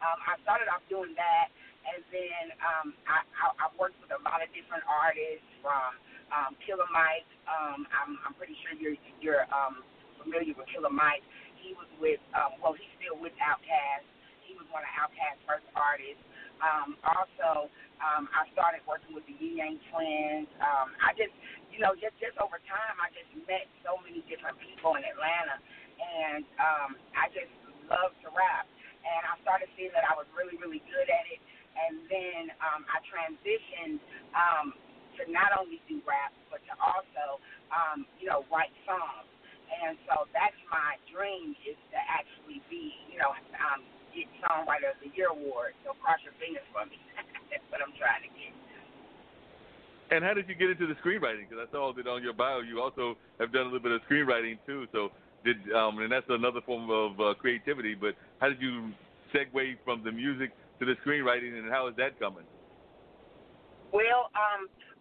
I started off doing that, and then I've worked with a lot of different artists from Killer Mike. I'm pretty sure you're familiar with Killer Mike. He was with he's still with Outkast. He was one of Outkast's first artists. Also, I started working with the Yin Yang Twins. I just, just over time, I just met so many different people in Atlanta, and I just love to rap. And I started seeing that I was really, really good at it. And then I transitioned to not only do rap, but to also, write songs. And so that's my dream is to actually be, get Songwriter of the Year award. So cross your fingers for me. That's what I'm trying to get. And how did you get into the screenwriting? Because I saw that on your bio you also have done a little bit of screenwriting too. So and that's another form of creativity. But how did you segue from the music to the screenwriting, and how is that coming? Well,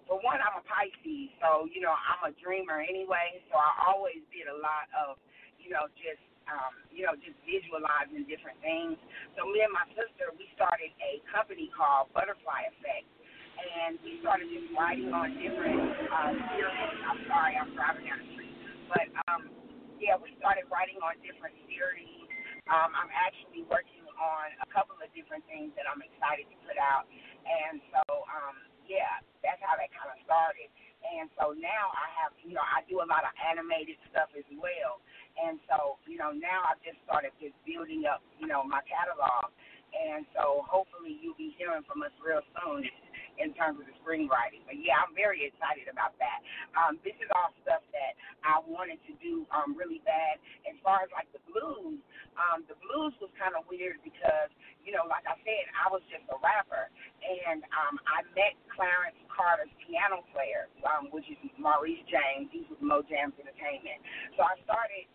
for one, I'm a Pisces, so I'm a dreamer anyway. So I always did a lot of, just visualizing different things. So me and my sister, we started a company called Butterfly Effect, and we started just writing on different series. I'm sorry, I'm driving down the street, but we started writing on different series. I'm actually working on a couple of different things that I'm excited to put out, and so that's how that kind of started. And so now I have, I do a lot of animated stuff as well. And so, now I've just started just building up, my catalog. And so hopefully you'll be hearing from us real soon in terms of the screenwriting. But, I'm very excited about that. This is all stuff that I wanted to do really bad. As far as, like, the blues was kind of weird because, like I said, I was just a rapper. And I met Clarence Carter's piano player, which is Maurice James. He's with Mo Jams Entertainment. So I started,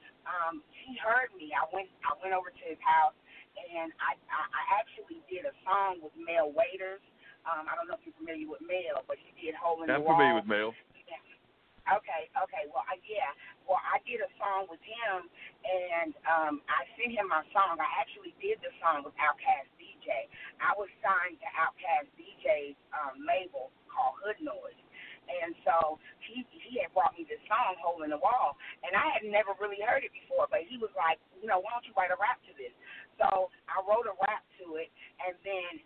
he heard me. I went over to his house, and I actually did a song with Mel Waiters. I don't know if you're familiar with Mel, but he did Hole in the Wall. I'm familiar with Mel. Okay. Well, I did a song with him, and I sent him my song. I actually did the song with Outkast DJ. I was signed to Outkast DJ's label called Hood Noise. And so he had brought me this song, Hole in the Wall, and I had never really heard it before, but he was like, why don't you write a rap to this? So I wrote a rap to it, and then,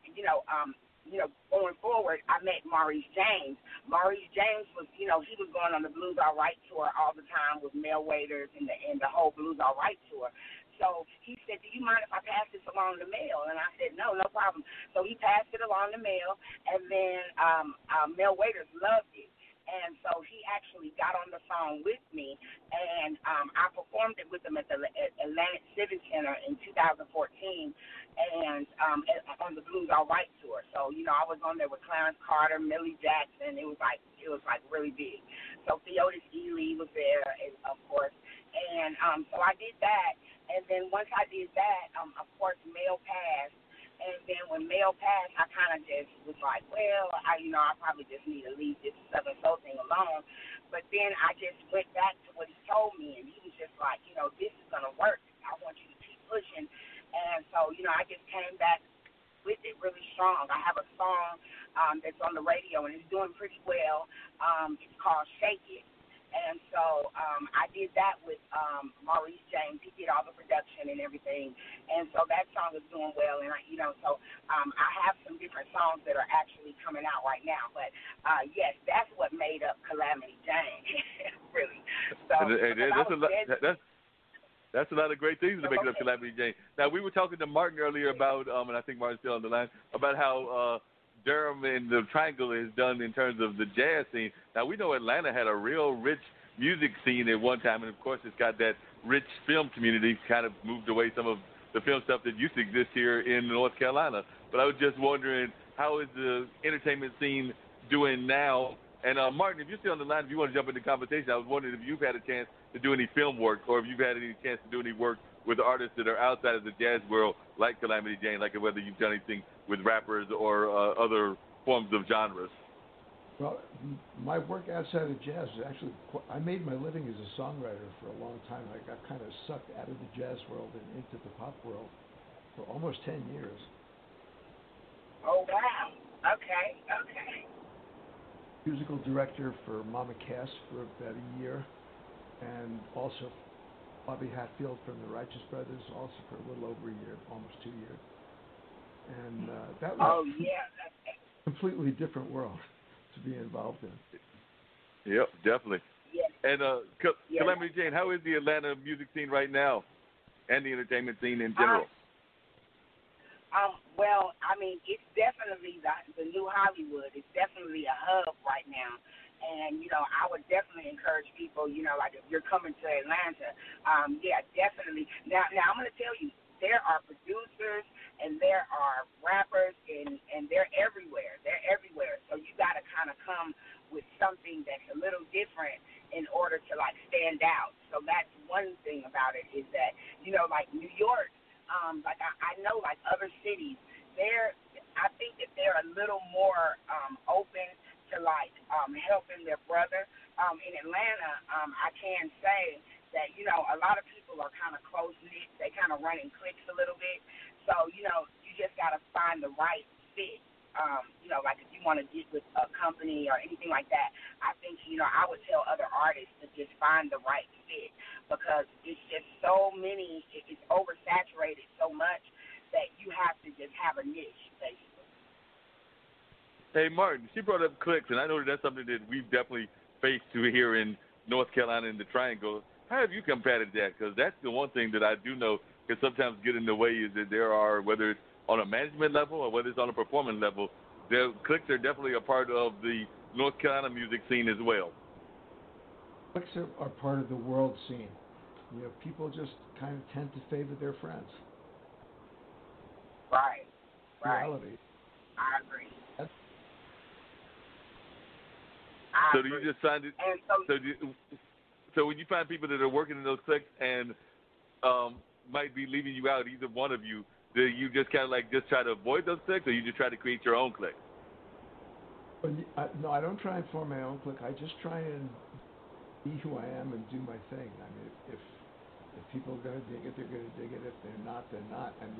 going forward, I met Maurice James. Maurice James was, he was going on the Blues All Right tour all the time with Mel Waiters and the whole Blues All Right tour. So he said, do you mind if I pass this along to Mel? And I said, no problem. So he passed it along to Mel, and then Mel Waiters loved it. And so he actually got on the phone with me, and I performed it with him at the Atlantic Civic Center in 2014, and on the Blues All Right tour. So I was on there with Clarence Carter, Millie Jackson. It was like really big. So Theodis Ealey was there, of course, and so I did that. And then once I did that, of course, Mel passed. And then when Mel passed, I kind of just was like, well, I probably just need to leave this Southern Soul thing alone. But then I just went back to what he told me, and he was just like, this is going to work. I want you to keep pushing. And so, I just came back with it really strong. I have a song that's on the radio, and it's doing pretty well. It's called Shake It. And so I did that with Maurice James. He did all the production and everything. And so that song is doing well. And, I have some different songs that are actually coming out right now. But, yes, that's what made up Calamity Jane, really. So, that's a lot of great things to make it up Calamity Jane. Now, we were talking to Martin earlier about, and I think Martin's still on the line, about how Durham and the Triangle is done in terms of the jazz scene. Now, we know Atlanta had a real rich music scene at one time, and, of course, it's got that rich film community, kind of moved away some of the film stuff that used to exist here in North Carolina. But I was just wondering, how is the entertainment scene doing now? And, Martin, if you're still on the line, if you want to jump into the conversation, I was wondering if you've had a chance to do any film work, or if you've had any chance to do any work with artists that are outside of the jazz world, like Calamity Jane, like whether you've done anything with rappers or other forms of genres. Well, my work outside of jazz is actually, I made my living as a songwriter for a long time. I got kind of sucked out of the jazz world and into the pop world for almost 10 years. Oh wow. Okay. Okay. Musical director for Mama Cass for about a year, and also Bobby Hatfield from the Righteous Brothers, also for a little over a year, almost 2 years. And that was Oh yeah. a completely different world to be involved in. Yep, definitely. Yes. And Yes. Calamity Jane, how is the Atlanta music scene right now, and the entertainment scene in Um, general? well, I mean, it's definitely the new Hollywood. It's definitely a hub right now. And, I would definitely encourage people, like if you're coming to Atlanta, yeah, definitely. Now I'm going to tell you, there are producers and there are rappers and they're everywhere. They're everywhere. So you got to kind of come with something that's a little different in order to like stand out. So that's one thing about it is that, like New York, like I know like other cities, I think that they're a little more open to like helping their brother. In Atlanta, I can say that a lot of people are kind of close knit. They kind of run in cliques a little bit. So you just got to find the right fit. Like if you want to get with a company or anything like that, I think I would tell other artists to just find the right fit because it's just so many. It's oversaturated so much that you have to just have a niche, basically. Hey, Martin, she brought up clicks, and I know that's something that we've definitely faced here in North Carolina in the Triangle. How have you combated that? Because that's the one thing that I do know can sometimes get in the way is that there are, whether it's on a management level or whether it's on a performance level, the clicks are definitely a part of the North Carolina music scene as well. Cliques are part of the world scene. People just kind of tend to favor their friends. Right. Right. Reality. I agree. That's, So do you just find it? And So when you find people that are working in those cliques and might be leaving you out, either one of you, do you just kind of like just try to avoid those cliques, or you just try to create your own clique? no, I don't try and form my own clique. I just try and be who I am and do my thing. I mean, if people are going to dig it, they're going to dig it. If they're not, they're not. And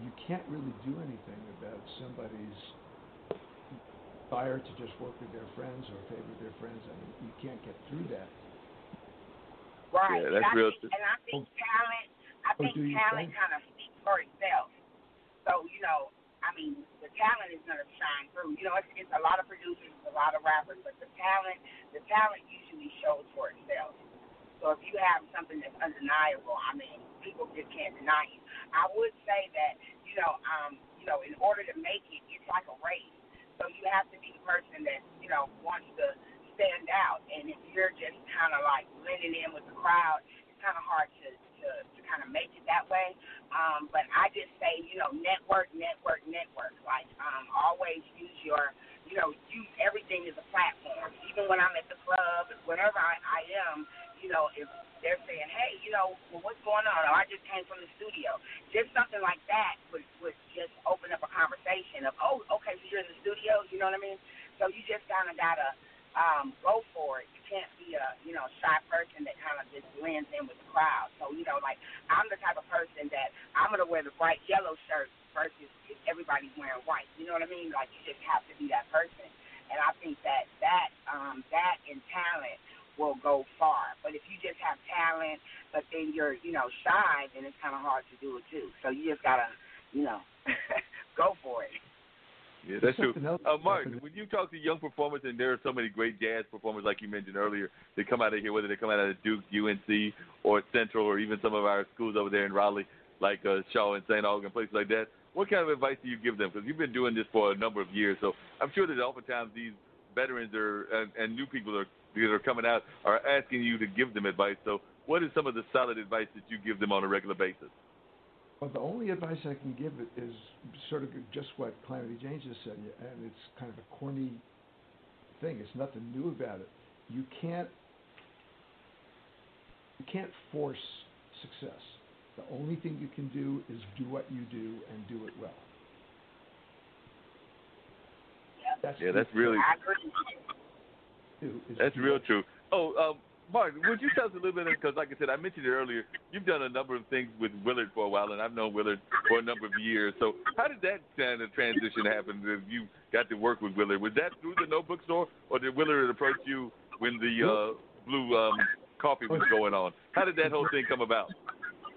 you can't really do anything about somebody's desire to just work with their friends or favor their friends. I mean, you can't get through that. right. Yeah, that's real. And I think talent. I think do you talent think? kind of speaks for itself. So I mean, the talent is going to shine through. It's a lot of producers, it's a lot of rappers, but the talent usually shows for itself. So if you have something that's undeniable, I mean, people just can't deny you. I would say that, in order to make it, it's like a race. So you have to be the person that, wants to stand out. And if you're just kind of like blending in with the crowd, it's kind of hard to kind of make it that way. But I just say, network, network, network. Like, always use use everything as a platform. Even when I'm at the club, whenever I am, if they're saying, hey, well, what's going on? Oh, I just came from the studio. Just something like that would just open up a conversation of, oh, okay, so you're in the studio, you know what I mean? So you just kind of got to go for it. You can't be a, shy person that kind of just blends in with the crowd. So, like, I'm the type of person that I'm going to wear the bright yellow shirt versus if everybody's wearing white. You know what I mean? Like, you just have to be that person. And I think that and talent will go far. But if you just have talent, but then you're, shy, then it's kind of hard to do it too. So you just gotta, go for it. Yeah, that's true. Mark, happened. when you talk to young performers, and there are so many great jazz performers, like you mentioned earlier, they come out of here, whether they come out of Duke, UNC, or Central, or even some of our schools over there in Raleigh, like Shaw and St. Augustine, places like that. What kind of advice do you give them? Because you've been doing this for a number of years, so I'm sure that oftentimes these veterans and new people that are coming out are asking you to give them advice. So what is some of the solid advice that you give them on a regular basis? Well, the only advice I can give it is sort of just what Calamity Jane just said, and it's kind of a corny thing. It's nothing new about it. You can't force success. The only thing you can do is do what you do and do it well. That's really I agree. That's real true. Oh, Martin, would you tell us a little bit, because like I said, I mentioned it earlier, you've done a number of things with Willard for a while, and I've known Willard for a number of years. So how did that kind of transition happen that you got to work with Willard? Was that through the notebook store, or did Willard approach you when the blue coffee was going on? How did that whole thing come about?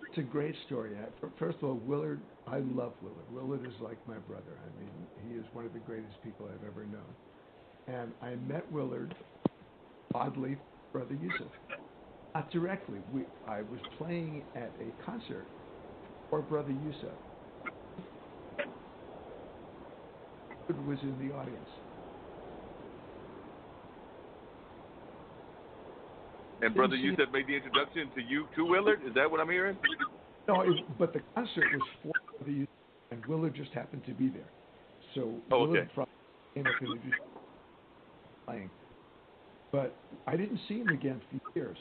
It's a great story. First of all, Willard, I love Willard. Willard is like my brother. I mean, he is one of the greatest people I've ever known. And I met Willard, oddly, Brother Yusuf. Not directly. I was playing at a concert for Brother Yusuf. Willard was in the audience. And Brother Yusuf made the introduction to you to Willard? Is that what I'm hearing? No, but the concert was for Brother Yusuf, and Willard just happened to be there. So Willard came up and introduced playing. But I didn't see him again for years.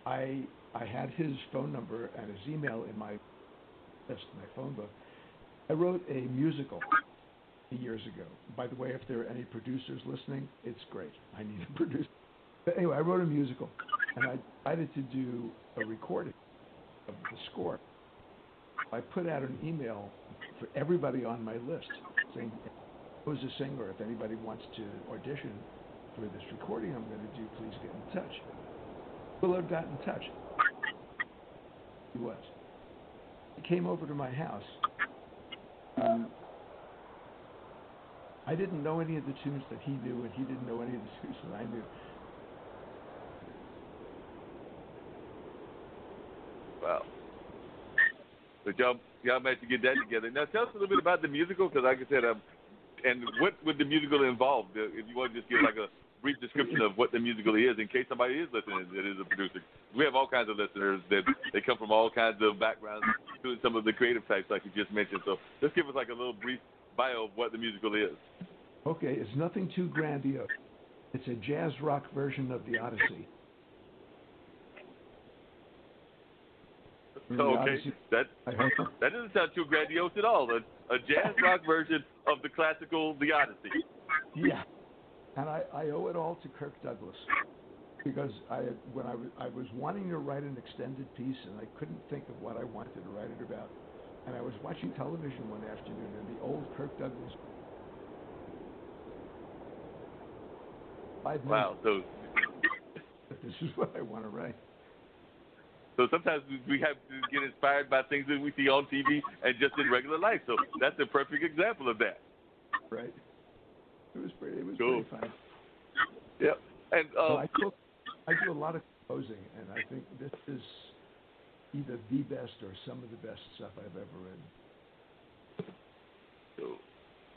I had his phone number and his email in my list, my phone book. I wrote a musical years ago. By the way, if there are any producers listening, it's great. I need a producer. But anyway, I wrote a musical, and I decided to do a recording of the score. I put out an email for everybody on my list saying, who's a singer, if anybody wants to audition for this recording I'm going to do, please get in touch. Willard got in touch. He was. He came over to my house. I didn't know any of the tunes that he knew, and he didn't know any of the tunes that I knew. Wow. But y'all managed to get that together. Now, tell us a little bit about the musical, because like I said, and what would the musical involve? If you want to just give like a brief description of what the musical is, in case somebody is listening that is a producer. We have all kinds of listeners that they come from all kinds of backgrounds, doing some of the creative types like you just mentioned. So just give us like a little brief bio of what the musical is. Okay, it's nothing too grandiose. It's a jazz rock version of the Odyssey. Okay, that doesn't sound too grandiose at all. A jazz rock version of the classical The Odyssey. Yeah, and I owe it all to Kirk Douglas, because when I was wanting to write an extended piece and I couldn't think of what I wanted to write it about, and I was watching television one afternoon and the old Kirk Douglas. Wow, so this is what I want to write. So sometimes we have to get inspired by things that we see on TV and just in regular life. So that's a perfect example of that. Right. It was pretty fun. Yep. And I do a lot of composing, and I think this is either the best or some of the best stuff I've ever written.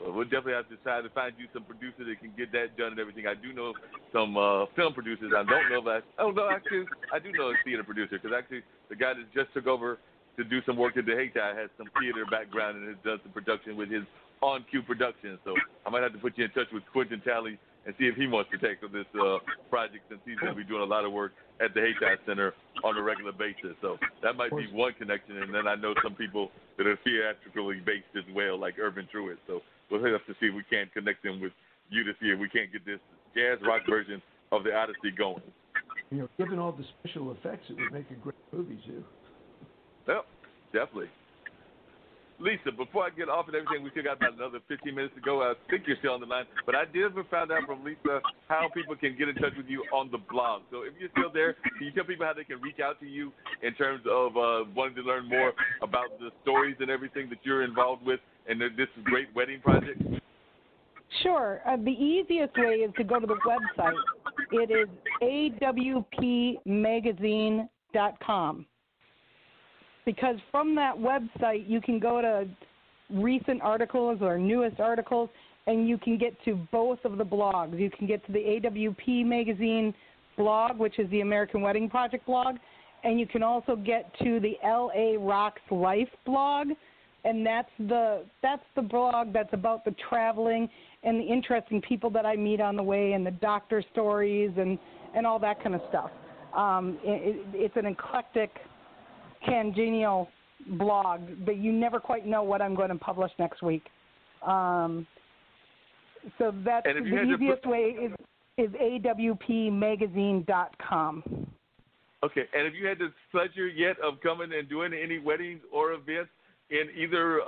So we'll definitely have to try to find you some producers that can get that done and everything. I do know some film producers. I don't know if actually, I do know a theater producer, because actually the guy that just took over to do some work at the Haiti has some theater background and has done some production with his on-cue production. So I might have to put you in touch with Quentin Talley and see if he wants to take on this project, since he's going to be doing a lot of work at the Haiti Center on a regular basis. So that might be one connection. And then I know some people that are theatrically based as well, like Urban Truitt. So we'll have to see if we can't connect them with you to see if we can't get this jazz rock version of the Odyssey going. You know, given all the special effects, it would make a great movie too. Yep, definitely. Lisa, before I get off and everything, we still got about another 15 minutes to go. I think you're still on the line, but I did find out from Lisa how people can get in touch with you on the blog. So if you're still there, can you tell people how they can reach out to you in terms of wanting to learn more about the stories and everything that you're involved with and this great wedding project? Sure. The easiest way is to go to the website. It is awpmagazine.com. Because from that website, you can go to recent articles or newest articles, and you can get to both of the blogs. You can get to the AWP Magazine blog, which is the American Wedding Project blog, and you can also get to the LA Rocks Life blog, and that's the blog that's about the traveling and the interesting people that I meet on the way and the doctor stories and all that kind of stuff. It's an eclectic, congenial blog, but you never quite know what I'm going to publish next week. So that's the easiest way is awpmagazine.com. Okay, and have you had the pleasure yet of coming and doing any weddings or events in either